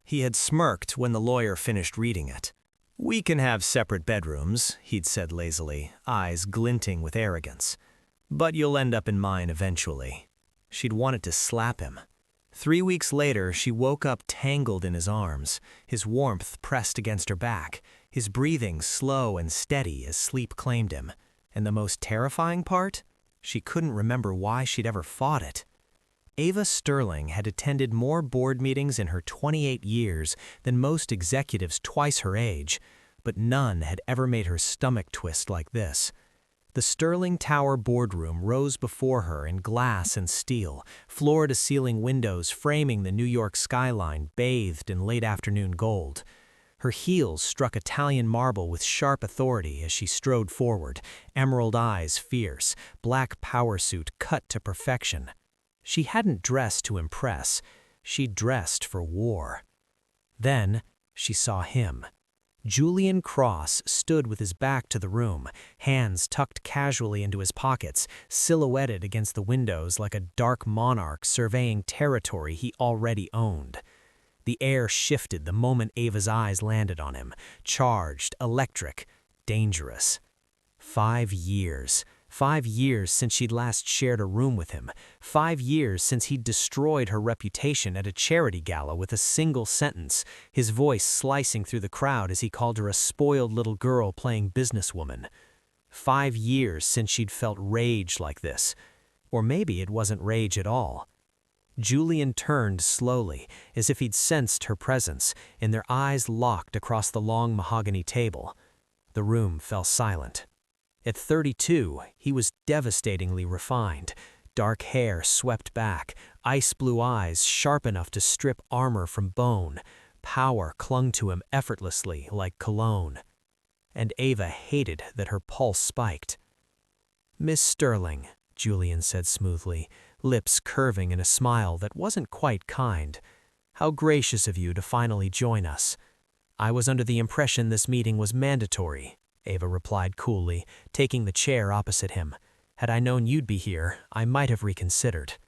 He had smirked when the lawyer finished reading it. "We can have separate bedrooms," he'd said lazily, eyes glinting with arrogance. "But you'll end up in mine eventually." She'd wanted to slap him. 3 weeks later, she woke up tangled in his arms, his warmth pressed against her back, his breathing slow and steady as sleep claimed him. And the most terrifying part? She couldn't remember why she'd ever fought it. Ava Sterling had attended more board meetings in her 28 years than most executives twice her age, but none had ever made her stomach twist like this. The Sterling Tower boardroom rose before her in glass and steel, floor-to-ceiling windows framing the New York skyline bathed in late-afternoon gold. Her heels struck Italian marble with sharp authority as she strode forward, emerald eyes fierce, black power suit cut to perfection. She hadn't dressed to impress, she dressed for war. Then she saw him. Julian Cross stood with his back to the room, hands tucked casually into his pockets, silhouetted against the windows like a dark monarch surveying territory he already owned. The air shifted the moment Ava's eyes landed on him, charged, electric, dangerous. 5 years. 5 years since she'd last shared a room with him. 5 years since he'd destroyed her reputation at a charity gala with a single sentence, his voice slicing through the crowd as he called her a spoiled little girl playing businesswoman. 5 years since she'd felt rage like this. Or maybe it wasn't rage at all. Julian turned slowly, as if he'd sensed her presence, and their eyes locked across the long mahogany table. The room fell silent. At 32, he was devastatingly refined. Dark hair swept back, ice-blue eyes sharp enough to strip armor from bone. Power clung to him effortlessly like cologne. And Ava hated that her pulse spiked. "Miss Sterling," Julian said smoothly, lips curving in a smile that wasn't quite kind. "How gracious of you to finally join us." "I was under the impression this meeting was mandatory," Ava replied coolly, taking the chair opposite him. "Had I known you'd be here, I might have reconsidered."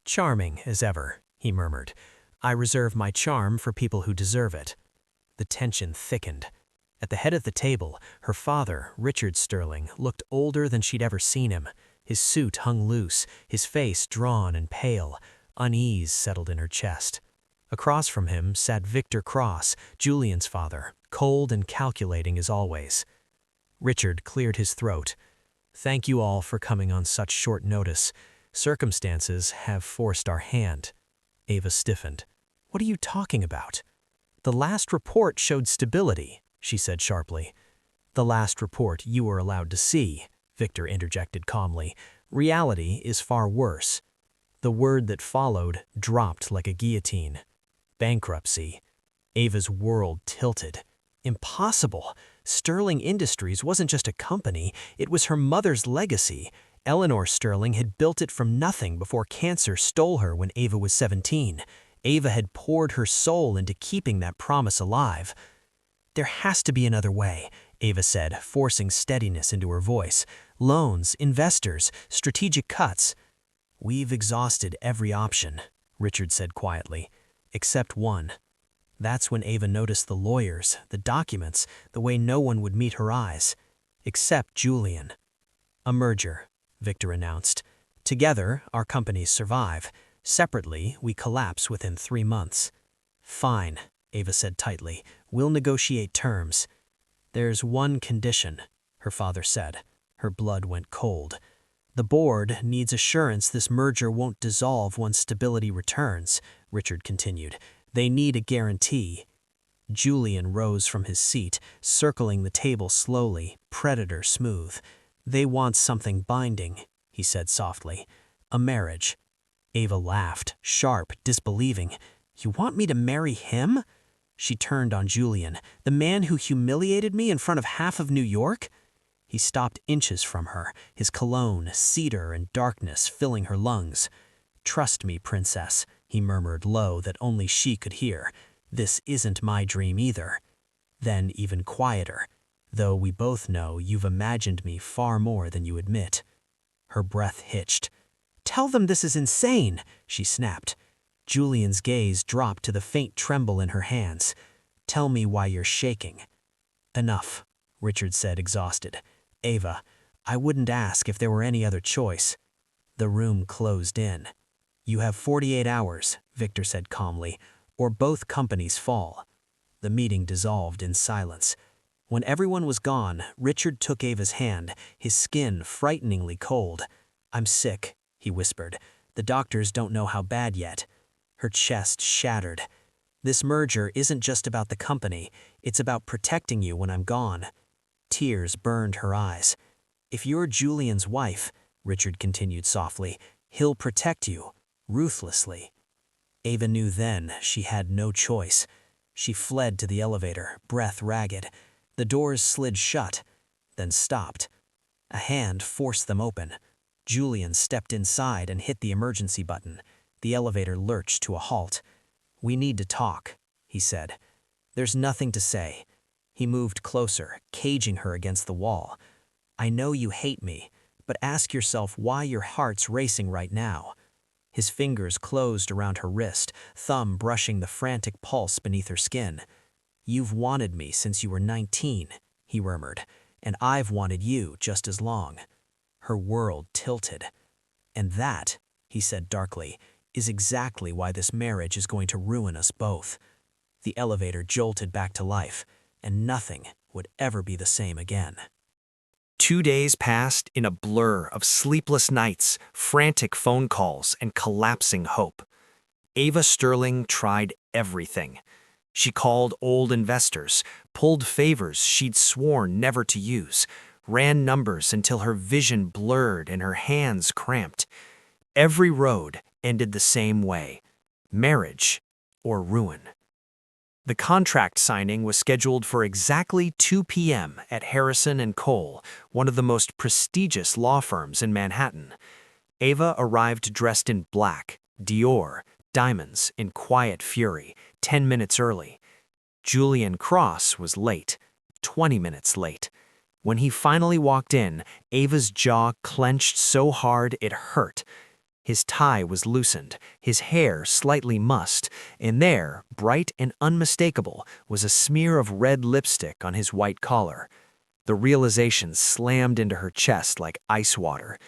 "Charming as ever," he murmured. "I reserve my charm for people who deserve it." The tension thickened. At the head of the table, her father, Richard Sterling, looked older than she'd ever seen him. His suit hung loose, his face drawn and pale. Unease settled in her chest. Across from him sat Victor Cross, Julian's father, cold and calculating as always. Richard cleared his throat. "Thank you all for coming on such short notice. Circumstances have forced our hand." Ava stiffened. "What are you talking about?" "The last report showed stability," she said sharply. "The last report you were allowed to see," Victor interjected calmly. "Reality is far worse." The word that followed dropped like a guillotine. Bankruptcy. Ava's world tilted. Impossible! Sterling Industries wasn't just a company, it was her mother's legacy. Eleanor Sterling had built it from nothing before cancer stole her when Ava was 17. Ava had poured her soul into keeping that promise alive. "There has to be another way," Ava said, forcing steadiness into her voice. "Loans, investors, strategic cuts." "We've exhausted every option," Richard said quietly, "except one." That's when Ava noticed the lawyers, the documents, the way no one would meet her eyes. Except Julian. "A merger," Victor announced. "Together, our companies survive. Separately, we collapse within 3 months." "Fine," Ava said tightly. "We'll negotiate terms." "There's one condition," her father said. Her blood went cold. "The board needs assurance this merger won't dissolve once stability returns," Richard continued. "They need a guarantee." Julian rose from his seat, circling the table slowly, predator smooth. "They want something binding," he said softly. "A marriage." Ava laughed, sharp, disbelieving. "You want me to marry him?" She turned on Julian. "The man who humiliated me in front of half of New York?" He stopped inches from her, his cologne, cedar, and darkness filling her lungs. "Trust me, princess," he murmured low that only she could hear. "This isn't my dream either." Then even quieter, "Though we both know you've imagined me far more than you admit." Her breath hitched. "Tell them this is insane," she snapped. Julian's gaze dropped to the faint tremble in her hands. "Tell me why you're shaking." "Enough," Richard said, exhausted. "Ava, I wouldn't ask if there were any other choice." The room closed in. "You have 48 hours," Victor said calmly, "or both companies fall." The meeting dissolved in silence. When everyone was gone, Richard took Ava's hand, his skin frighteningly cold. "I'm sick," he whispered. "The doctors don't know how bad yet." Her chest shattered. "This merger isn't just about the company, it's about protecting you when I'm gone." Tears burned her eyes. "If you're Julian's wife," Richard continued softly, "he'll protect you, ruthlessly." Ava knew then she had no choice. She fled to the elevator, breath ragged. The doors slid shut, then stopped. A hand forced them open. Julian stepped inside and hit the emergency button. The elevator lurched to a halt. "We need to talk," he said. "There's nothing to say." He moved closer, caging her against the wall. "I know you hate me, but ask yourself why your heart's racing right now." His fingers closed around her wrist, thumb brushing the frantic pulse beneath her skin. "You've wanted me since you were 19, he murmured, "and I've wanted you just as long." Her world tilted. "And that," he said darkly, "is exactly why this marriage is going to ruin us both." The elevator jolted back to life, and nothing would ever be the same again. 2 days passed in a blur of sleepless nights, frantic phone calls, and collapsing hope. Ava Sterling tried everything. She called old investors, pulled favors she'd sworn never to use, ran numbers until her vision blurred and her hands cramped. Every road ended the same way: marriage or ruin. The contract signing was scheduled for exactly 2 p.m. at Harrison & Cole, one of the most prestigious law firms in Manhattan. Ava arrived dressed in black, Dior, diamonds, in quiet fury, 10 minutes early. Julian Cross was late, 20 minutes late. When he finally walked in, Ava's jaw clenched so hard it hurt. His tie was loosened, his hair slightly mussed, and there, bright and unmistakable, was a smear of red lipstick on his white collar. The realization slammed into her chest like ice water.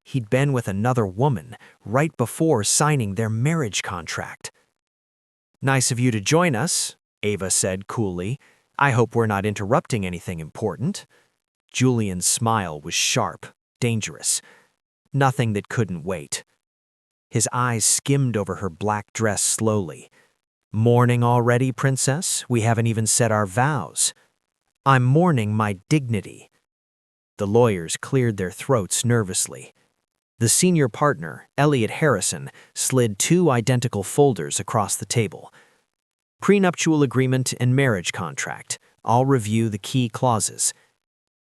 He'd been with another woman right before signing their marriage contract. "Nice of you to join us," Ava said coolly. "I hope we're not interrupting anything important." Julian's smile was sharp, dangerous. Nothing that couldn't wait. His eyes skimmed over her black dress slowly. "Mourning already, princess? We haven't even said our vows." "I'm mourning my dignity." The lawyers cleared their throats nervously. The senior partner, Elliot Harrison, slid 2 identical folders across the table. "Prenuptial agreement and marriage contract. I'll review the key clauses."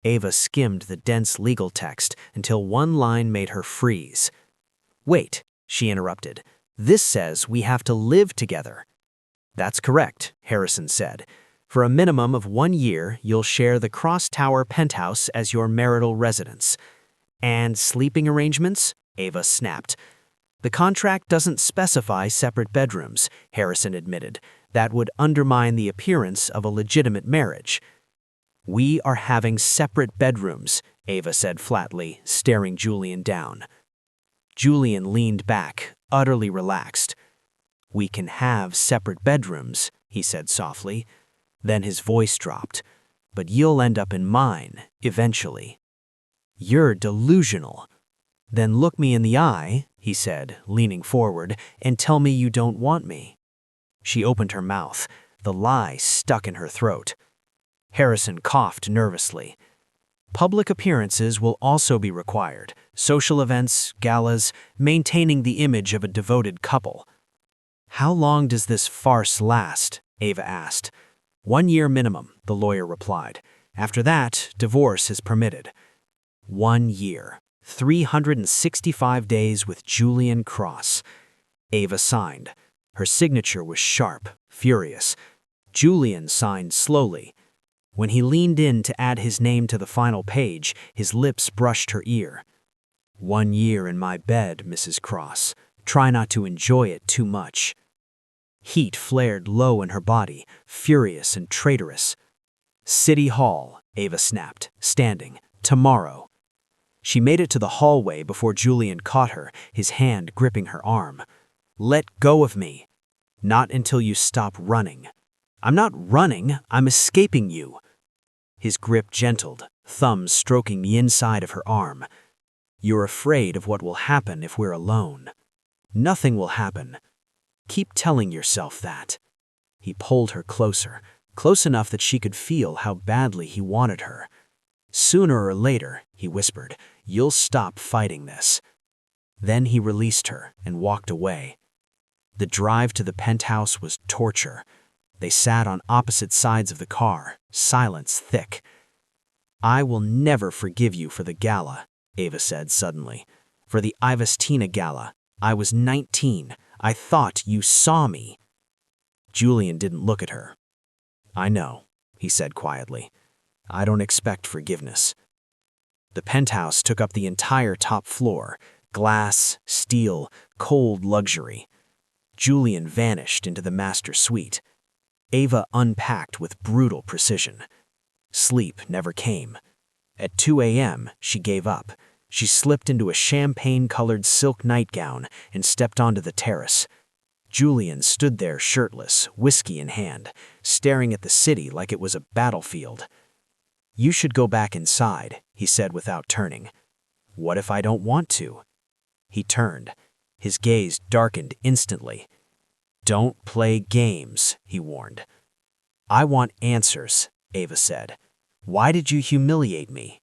Ava skimmed the dense legal text until one line made her freeze. "Wait," she interrupted. "This says we have to live together." "That's correct," Harrison said. "For a minimum of 1 year, you'll share the Cross-Tower penthouse as your marital residence." "And sleeping arrangements?" Ava snapped. "The contract doesn't specify separate bedrooms," Harrison admitted. "That would undermine the appearance of a legitimate marriage." "We are having separate bedrooms," Ava said flatly, staring Julian down. Julian leaned back, utterly relaxed. "We can have separate bedrooms," he said softly. Then his voice dropped. "But you'll end up in mine, eventually." "You're delusional." "Then look me in the eye," he said, leaning forward, "and tell me you don't want me." She opened her mouth. The lie stuck in her throat. Harrison coughed nervously. "Public appearances will also be required. Social events, galas, maintaining the image of a devoted couple." "How long does this farce last?" Ava asked. 1 year minimum, the lawyer replied. "After that, divorce is permitted." 1 year. 365 days with Julian Cross. Ava signed. Her signature was sharp, furious. Julian signed slowly. When he leaned in to add his name to the final page, his lips brushed her ear. "1 year in my bed, Mrs. Cross. Try not to enjoy it too much." Heat flared low in her body, furious and traitorous. "City Hall," Ava snapped, standing. "Tomorrow." She made it to the hallway before Julian caught her, his hand gripping her arm. "Let go of me." "Not until you stop running." "I'm not running, I'm escaping you." His grip gentled, thumbs stroking the inside of her arm. "You're afraid of what will happen if we're alone." "Nothing will happen." "Keep telling yourself that." He pulled her closer, close enough that she could feel how badly he wanted her. "Sooner or later," he whispered, "you'll stop fighting this." Then he released her and walked away. The drive to the penthouse was torture. They sat on opposite sides of the car, silence thick. "I will never forgive you for the gala," Ava said suddenly. "For the Ivastina gala. I was 19. I thought you saw me." Julian didn't look at her. "I know," he said quietly. "I don't expect forgiveness." The penthouse took up the entire top floor, glass, steel, cold luxury. Julian vanished into the master suite. Ava unpacked with brutal precision. Sleep never came. At 2 a.m., she gave up. She slipped into a champagne-colored silk nightgown and stepped onto the terrace. Julian stood there shirtless, whiskey in hand, staring at the city like it was a battlefield. "You should go back inside," he said without turning. "What if I don't want to?" He turned. His gaze darkened instantly. "Don't play games," he warned. "I want answers," Ava said. "Why did you humiliate me?"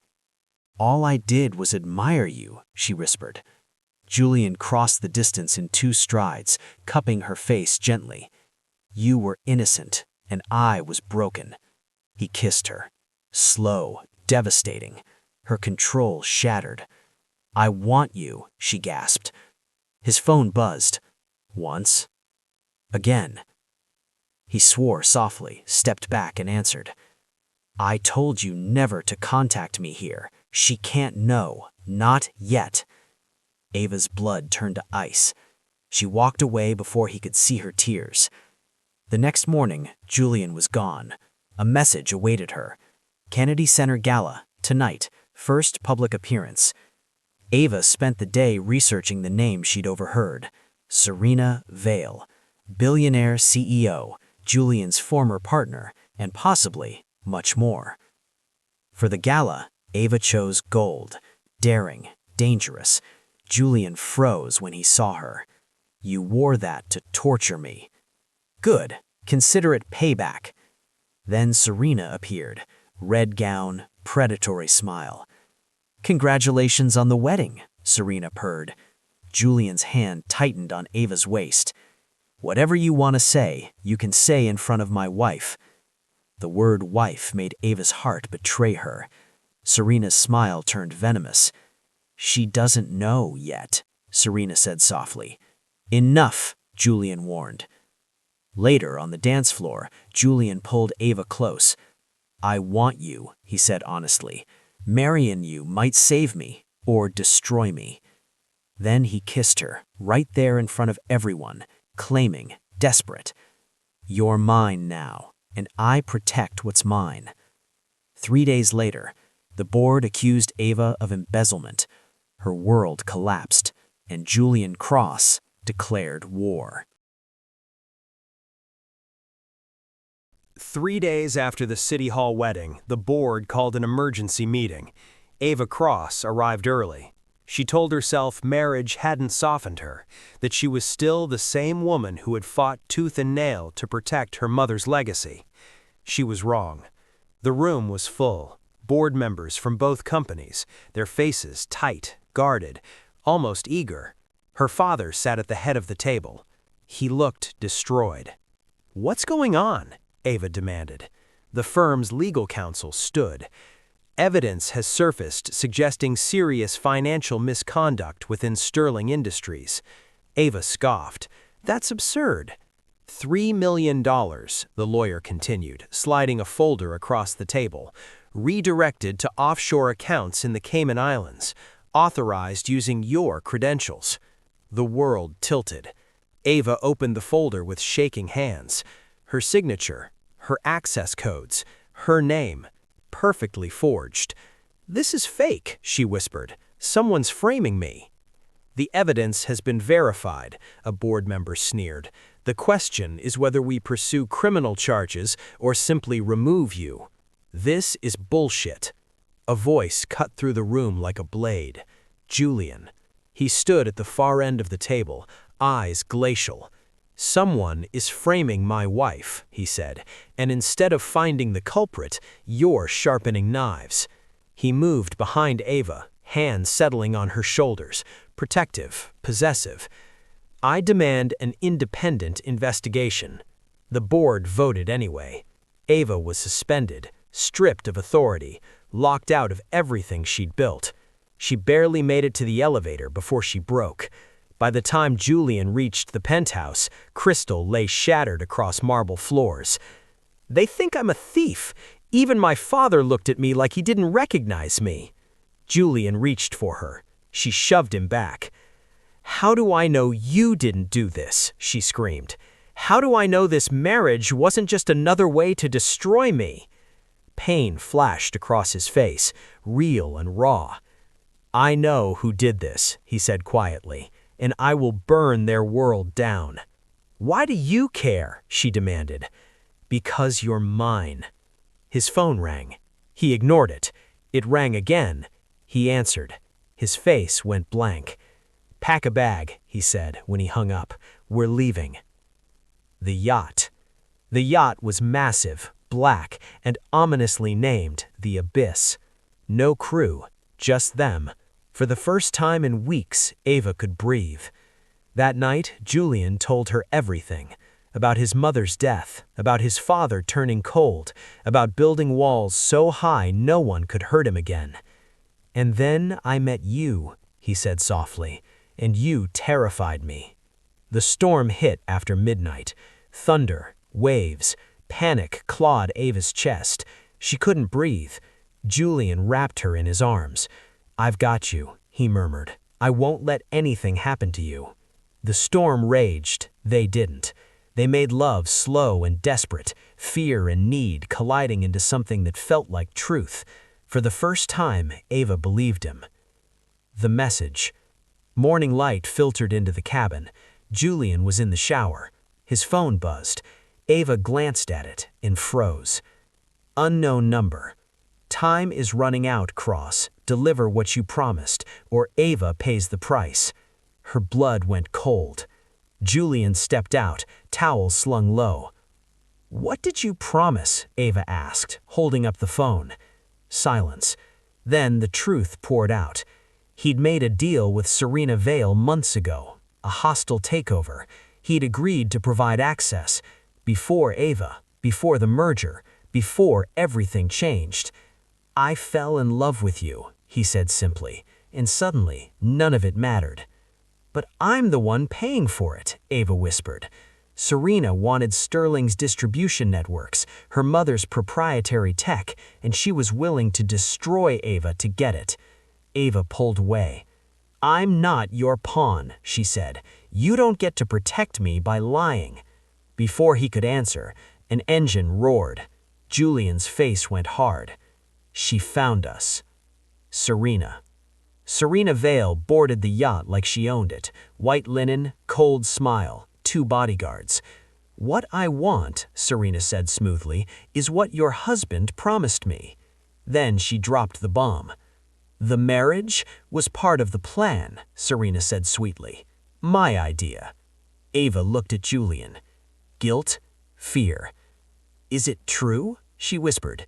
"All I did was admire you," she whispered. Julian crossed the distance in 2 strides, cupping her face gently. "You were innocent, and I was broken." He kissed her. Slow, devastating. Her control shattered. "I want you," she gasped. His phone buzzed. Once. Again. He swore softly, stepped back and answered. "I told you never to contact me here. She can't know. Not yet." Ava's blood turned to ice. She walked away before he could see her tears. The next morning, Julian was gone. A message awaited her. Kennedy Center Gala, tonight, first public appearance. Ava spent the day researching the name she'd overheard. Serena Vale, billionaire CEO, Julian's former partner, and possibly much more. For the gala, Ava chose gold, daring, dangerous. Julian froze when he saw her. "You wore that to torture me." "Good, consider it payback." Then Serena appeared, red gown, predatory smile. "Congratulations on the wedding," Serena purred. Julian's hand tightened on Ava's waist. "Whatever you want to say, you can say in front of my wife." The word wife made Ava's heart betray her. Serena's smile turned venomous. "She doesn't know yet," Serena said softly. "Enough," Julian warned. Later, on the dance floor, Julian pulled Ava close. "I want you," he said honestly. "Marrying you might save me, or destroy me." Then he kissed her, right there in front of everyone, claiming, desperate, "You're mine now, and I protect what's mine." 3 days later, the board accused Ava of embezzlement. Her world collapsed, and Julian Cross declared war. 3 days after the City Hall wedding, the board called an emergency meeting. Ava Cross arrived early. She told herself marriage hadn't softened her, that she was still the same woman who had fought tooth and nail to protect her mother's legacy. She was wrong. The room was full. Board members from both companies, their faces tight, guarded, almost eager. Her father sat at the head of the table. He looked destroyed. "What's going on?" Ava demanded. The firm's legal counsel stood. "Evidence has surfaced suggesting serious financial misconduct within Sterling Industries." Ava scoffed. "That's absurd." $3 million, the lawyer continued, sliding a folder across the table, redirected to offshore accounts in the Cayman Islands, authorized using your credentials. The world tilted. Ava opened the folder with shaking hands. Her signature, her access codes, her name, perfectly forged. "This is fake," she whispered. "Someone's framing me." "The evidence has been verified," a board member sneered. "The question is whether we pursue criminal charges or simply remove you." "This is bullshit." A voice cut through the room like a blade. Julian. He stood at the far end of the table, eyes glacial. "Someone is framing my wife," he said, "and instead of finding the culprit, you're sharpening knives." He moved behind Ava, hands settling on her shoulders, protective, possessive. "I demand an independent investigation." The board voted anyway. Ava was suspended, stripped of authority, locked out of everything she'd built. She barely made it to the elevator before she broke. By the time Julian reached the penthouse, crystal lay shattered across marble floors. "They think I'm a thief. Even my father looked at me like he didn't recognize me." Julian reached for her. She shoved him back. "How do I know you didn't do this?" she screamed. "How do I know this marriage wasn't just another way to destroy me?" Pain flashed across his face, real and raw. "I know who did this," he said quietly, "and I will burn their world down." "Why do you care?" she demanded. "Because you're mine." His phone rang. He ignored it. It rang again. He answered. His face went blank. "Pack a bag," he said when he hung up. "We're leaving." The yacht. The yacht was massive, black, and ominously named the Abyss. No crew, just them. For the first time in weeks, Ava could breathe. That night, Julian told her everything. About his mother's death, about his father turning cold, about building walls so high no one could hurt him again. "And then I met you," he said softly, "and you terrified me." The storm hit after midnight. Thunder, waves, panic clawed Ava's chest. She couldn't breathe. Julian wrapped her in his arms. "I've got you," he murmured. "I won't let anything happen to you." The storm raged. They didn't. They made love slow and desperate, fear and need colliding into something that felt like truth. For the first time, Ava believed him. The message. Morning light filtered into the cabin. Julian was in the shower. His phone buzzed. Ava glanced at it and froze. Unknown number. "Time is running out, Cross. Deliver what you promised, or Ava pays the price." Her blood went cold. Julian stepped out, towel slung low. "What did you promise?" Ava asked, holding up the phone. Silence. Then the truth poured out. He'd made a deal with Serena Vale months ago, a hostile takeover. He'd agreed to provide access. Before Ava, before the merger, before everything changed. "I fell in love with you," he said simply, and suddenly none of it mattered. "But I'm the one paying for it," Ava whispered. Serena wanted Sterling's distribution networks, her mother's proprietary tech, and she was willing to destroy Ava to get it. Ava pulled away. "I'm not your pawn," she said. "You don't get to protect me by lying." Before he could answer, an engine roared. Julian's face went hard. "She found us." Serena. Serena Vale boarded the yacht like she owned it. White linen, cold smile, 2 bodyguards. "What I want," Serena said smoothly, "is what your husband promised me." Then she dropped the bomb. "The marriage was part of the plan," Serena said sweetly. "My idea." Ava looked at Julian. Guilt, fear. "Is it true?" she whispered.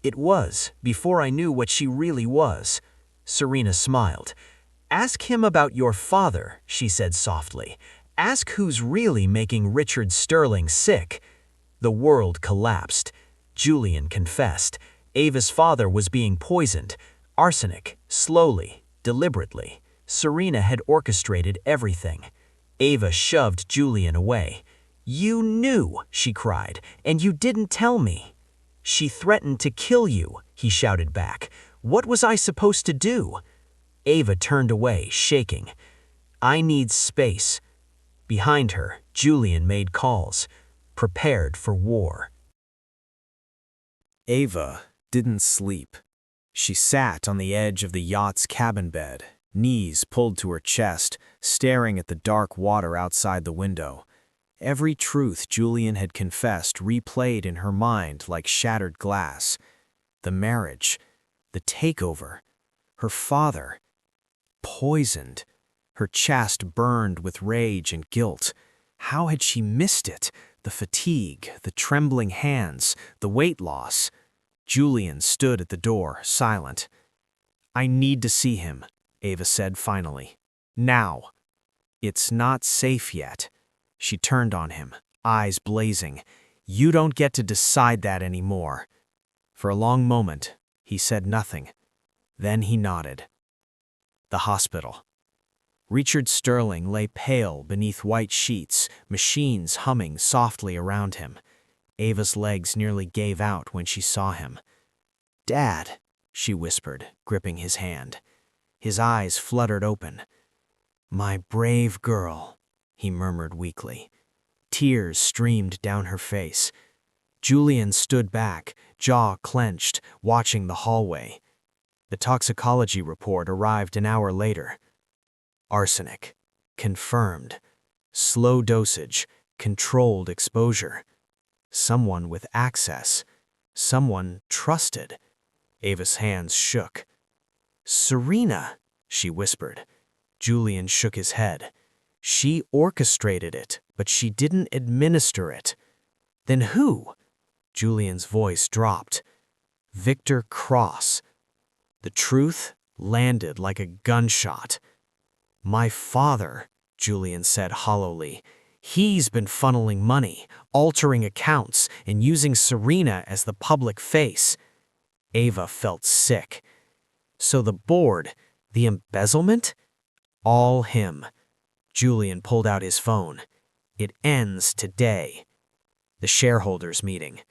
"It was, before I knew what she really was." Serena smiled. "Ask him about your father," she said softly. "Ask who's really making Richard Sterling sick." The world collapsed. Julian confessed. Ava's father was being poisoned. Arsenic, slowly, deliberately. Serena had orchestrated everything. Ava shoved Julian away. "You knew," she cried, "and you didn't tell me." "She threatened to kill you," he shouted back. "What was I supposed to do?" Ava turned away, shaking. "I need space." Behind her, Julian made calls, prepared for war. Ava didn't sleep. She sat on the edge of the yacht's cabin bed, knees pulled to her chest, staring at the dark water outside the window. Every truth Julian had confessed replayed in her mind like shattered glass. The marriage, the takeover, her father, poisoned. Her chest burned with rage and guilt. How had she missed it? The fatigue, the trembling hands, the weight loss. Julian stood at the door, silent. "I need to see him," Ava said finally. "Now." "It's not safe yet." She turned on him, eyes blazing. "You don't get to decide that anymore." For a long moment, he said nothing. Then he nodded. The hospital. Richard Sterling lay pale beneath white sheets, machines humming softly around him. Ava's legs nearly gave out when she saw him. "Dad," she whispered, gripping his hand. His eyes fluttered open. "My brave girl," he murmured weakly. Tears streamed down her face. Julian stood back, jaw clenched, watching the hallway. The toxicology report arrived an hour later. Arsenic. Confirmed. Slow dosage. Controlled exposure. Someone with access. Someone trusted. Ava's hands shook. "Serena," she whispered. Julian shook his head. "She orchestrated it, but she didn't administer it." "Then who?" Julian's voice dropped. "Victor Cross." The truth landed like a gunshot. "My father," Julian said hollowly. "He's been funneling money, altering accounts, and using Serena as the public face." Ava felt sick. "So the board, the embezzlement? All him." Julian pulled out his phone. "It ends today." The shareholders' meeting.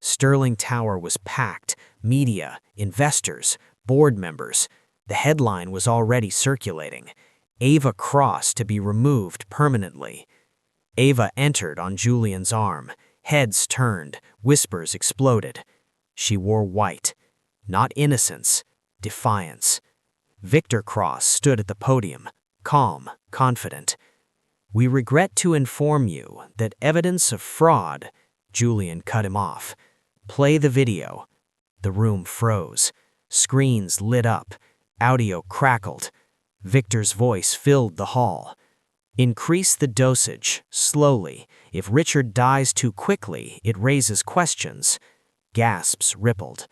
Sterling Tower was packed. Media, investors, board members. The headline was already circulating. Ava Cross to be removed permanently. Ava entered on Julian's arm. Heads turned, whispers exploded. She wore white. Not innocence, defiance. Victor Cross stood at the podium, calm, confident. "We regret to inform you that evidence of fraud—" Julian cut him off. "Play the video." The room froze. Screens lit up. Audio crackled. Victor's voice filled the hall. "Increase the dosage, slowly. If Richard dies too quickly, it raises questions." Gasps rippled.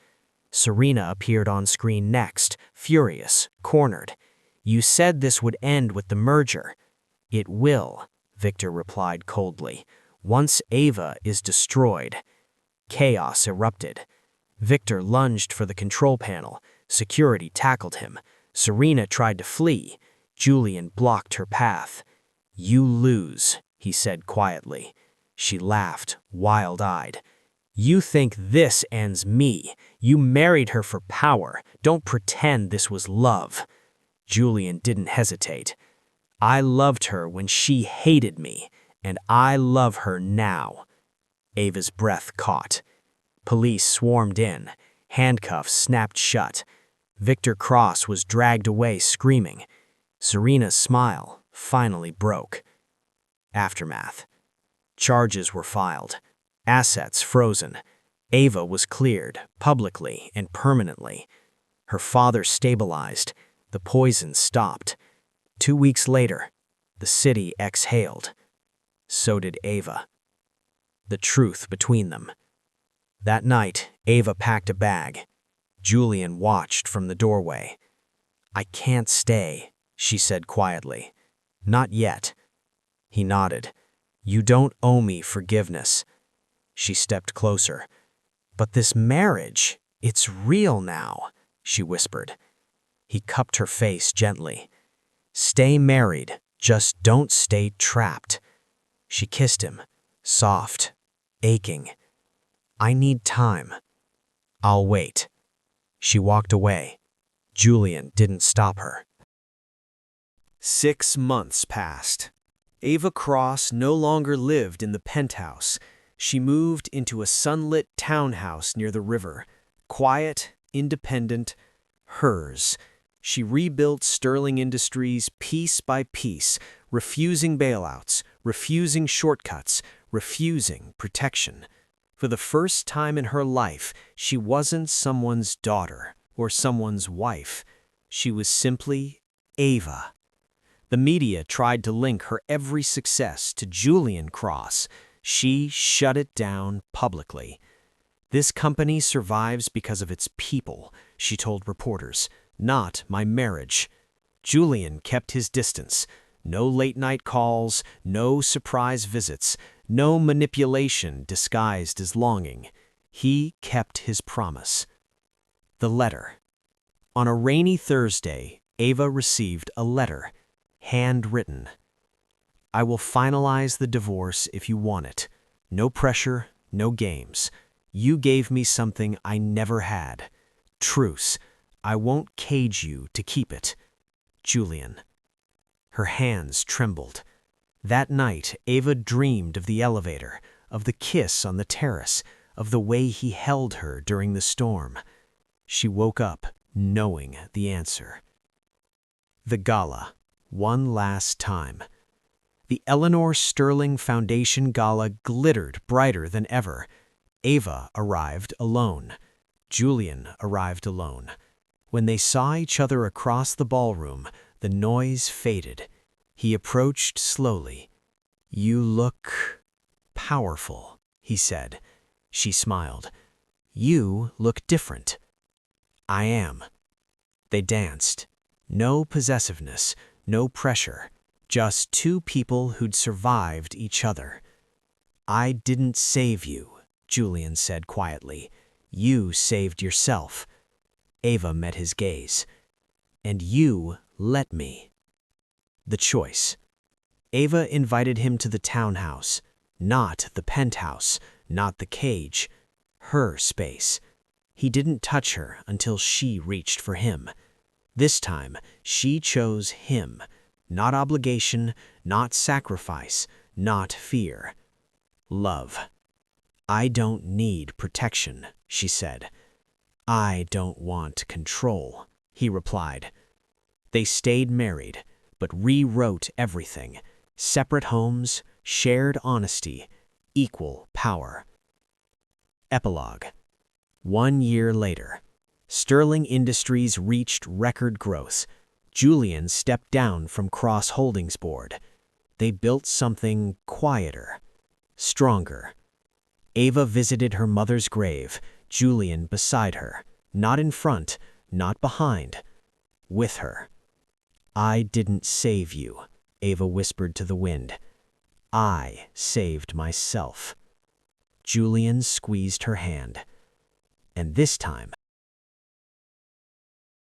Serena appeared on screen next, furious, cornered. "You said this would end with the merger." "It will," Victor replied coldly. "Once Ava is destroyed." Chaos erupted. Victor lunged for the control panel. Security tackled him. Serena tried to flee. Julian blocked her path. "You lose," he said quietly. She laughed, wild-eyed. "You think this ends me. You married her for power. Don't pretend this was love." Julian didn't hesitate. "I loved her when she hated me, and I love her now." Ava's breath caught. Police swarmed in. Handcuffs snapped shut. Victor Cross was dragged away screaming. Serena's smile finally broke. Aftermath. Charges were filed. Assets frozen. Ava was cleared, publicly and permanently. Her father stabilized. The poison stopped. 2 weeks later, the city exhaled. So did Ava. The truth between them. That night, Ava packed a bag. Julian watched from the doorway. "I can't stay," she said quietly. "Not yet." He nodded. "You don't owe me forgiveness." She stepped closer. "But this marriage, it's real now," she whispered. He cupped her face gently. "Stay married, just don't stay trapped." She kissed him, soft, aching. "I need time." "I'll wait." She walked away. Julian didn't stop her. 6 months passed. Ava Cross no longer lived in the penthouse. She moved into a sunlit townhouse near the river. Quiet, independent, hers. She rebuilt Sterling Industries piece by piece, refusing bailouts, refusing shortcuts, refusing protection. For the first time in her life, she wasn't someone's daughter or someone's wife. She was simply Ava. The media tried to link her every success to Julian Cross. She shut it down publicly. "This company survives because of its people," she told reporters, "not my marriage." Julian kept his distance. No late-night calls, no surprise visits, no manipulation disguised as longing. He kept his promise. The letter. On a rainy Thursday, Ava received a letter, handwritten. "I will finalize the divorce if you want it. No pressure, no games. You gave me something I never had. Truce. I won't cage you to keep it. Julian." Her hands trembled. That night, Ava dreamed of the elevator, of the kiss on the terrace, of the way he held her during the storm. She woke up knowing the answer. The gala. One last time. The Eleanor Sterling Foundation Gala glittered brighter than ever. Ava arrived alone. Julian arrived alone. When they saw each other across the ballroom, the noise faded. He approached slowly. "You look powerful," he said. She smiled. "You look different." "I am." They danced. No possessiveness, no pressure. Just two people who'd survived each other. "I didn't save you," Julian said quietly. "You saved yourself." Ava met his gaze. "And you let me." The choice. Ava invited him to the townhouse, not the penthouse, not the cage. Her space. He didn't touch her until she reached for him. This time, she chose him. Not obligation, not sacrifice, not fear. Love. "I don't need protection," she said. "I don't want control," he replied. They stayed married, but rewrote everything. Separate homes, shared honesty, equal power. Epilogue. 1 year later. Sterling Industries reached record growth. Julian stepped down from Cross Holdings board. They built something quieter, stronger. Ava visited her mother's grave, Julian beside her, not in front, not behind, with her. "I didn't save you," Ava whispered to the wind. "I saved myself." Julian squeezed her hand. "And this time,